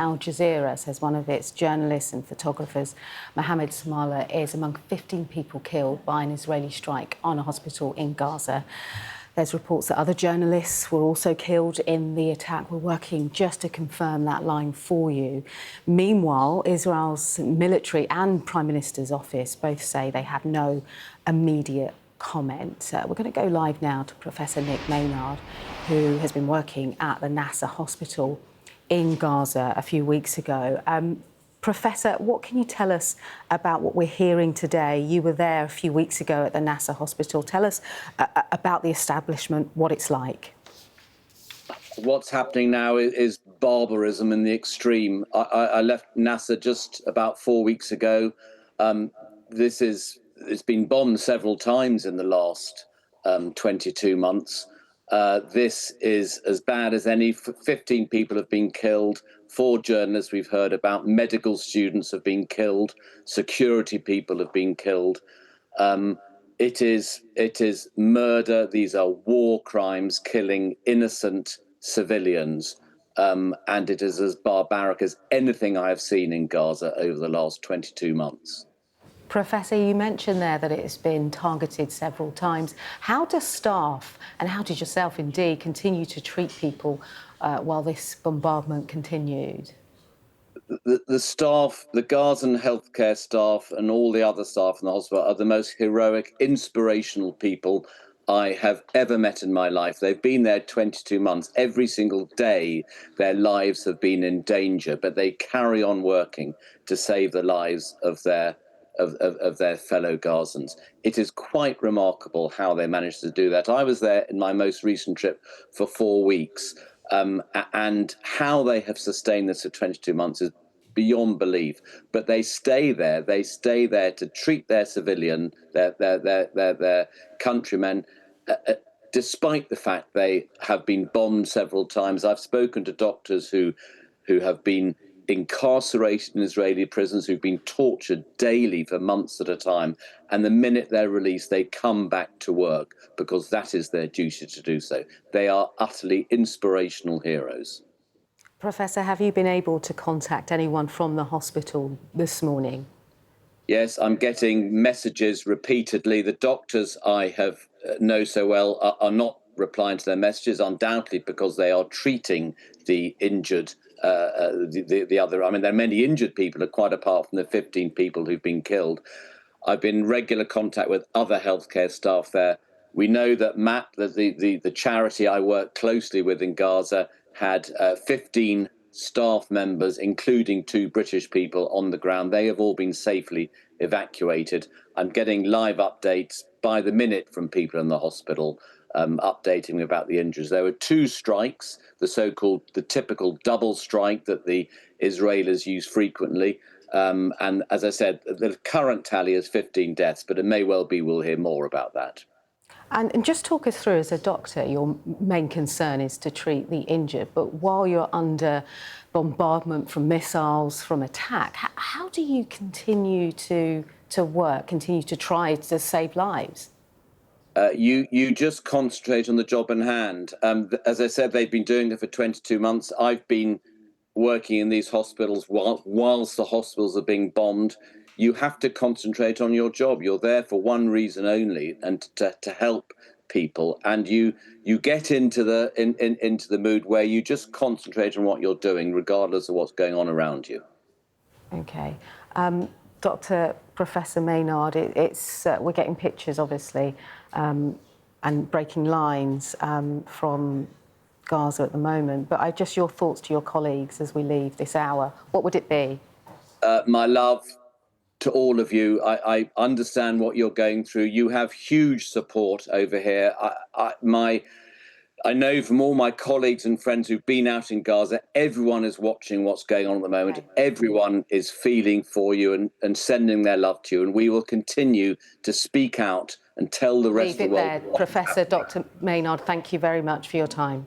Al Jazeera says one of its journalists and photographers, Mohammed Samala, is among 15 people killed by an Israeli strike on a hospital in Gaza. There's reports that other journalists were also killed in the attack. We're working just to confirm that line for you. Meanwhile, Israel's military and Prime Minister's office both say they have no immediate comment. We're going to go live now to Professor Nick Maynard, who has been working at the Nasser Hospital in Gaza a few weeks ago. Professor, what can you tell us about what we're hearing today? You were there a few weeks ago at the Nasser Hospital. Tell us about the establishment, what it's like. What's happening now is barbarism in the extreme. I left Nasser just about 4 weeks ago. It's been bombed several times in the last 22 months. This is as bad as any. 15 people have been killed. 4 journalists we've heard about. Medical students have been killed. Security people have been killed. It is murder. These are war crimes, killing innocent civilians. And it is as barbaric as anything I have seen in Gaza over the last 22 months. Professor, you mentioned there that it's been targeted several times. How does staff, and how did yourself indeed, continue to treat people while this bombardment continued? The staff, the Gazan healthcare staff and all the other staff in the hospital are the most heroic, inspirational people I have ever met in my life. They've been there 22 months. Every single day, their lives have been in danger, but they carry on working to save the lives of their fellow Gazans. It is quite remarkable how they managed to do that. I was there in my most recent trip for 4 weeks, and how they have sustained this for 22 months is beyond belief. But they stay there. They stay there to treat their civilian, their countrymen, despite the fact they have been bombed several times. I've spoken to doctors who have been incarcerated in Israeli prisons, who've been tortured daily for months at a time, and the minute they're released, they come back to work because that is their duty to do so. They are utterly inspirational heroes. Professor, have you been able to contact anyone from the hospital this morning? Yes, I'm getting messages repeatedly. The doctors I have know so well are not replying to their messages, undoubtedly because they are treating the injured. The other, I mean, there are many injured people, quite apart from the 15 people who've been killed. I've been in regular contact with other healthcare staff there. We know that MAP, the charity I work closely with in Gaza, had 15 staff members, including 2 British people, on the ground. They have all been safely evacuated. I'm getting live updates by the minute from people in the hospital, updating me about the injuries. There were 2 strikes, the typical double strike that the Israelis use frequently. And as I said, the current tally is 15 deaths, but it may well be we'll hear more about that. And just talk us through, as a doctor, your main concern is to treat the injured, but while you're under bombardment from missiles, from attack, how do you continue to work, continue to try to save lives? You just concentrate on the job in hand. As I said, they've been doing it for 22 months. I've been working in these hospitals whilst the hospitals are being bombed. You have to concentrate on your job. You're there for one reason only, and to help people. And you get into the mood where you just concentrate on what you're doing, regardless of what's going on around you. OK. Dr. Professor Maynard, we're getting pictures, obviously, and breaking lines from Gaza at the moment. But just your thoughts to your colleagues as we leave this hour. What would it be? My love to all of you. I understand what you're going through. You have huge support over here. I know from all my colleagues and friends who've been out in Gaza, everyone is watching what's going on at the moment. Okay. Everyone is feeling for you and sending their love to you. And we will continue to speak out and tell the rest of the world. Leave it there, Professor Dr. Maynard. Thank you very much for your time.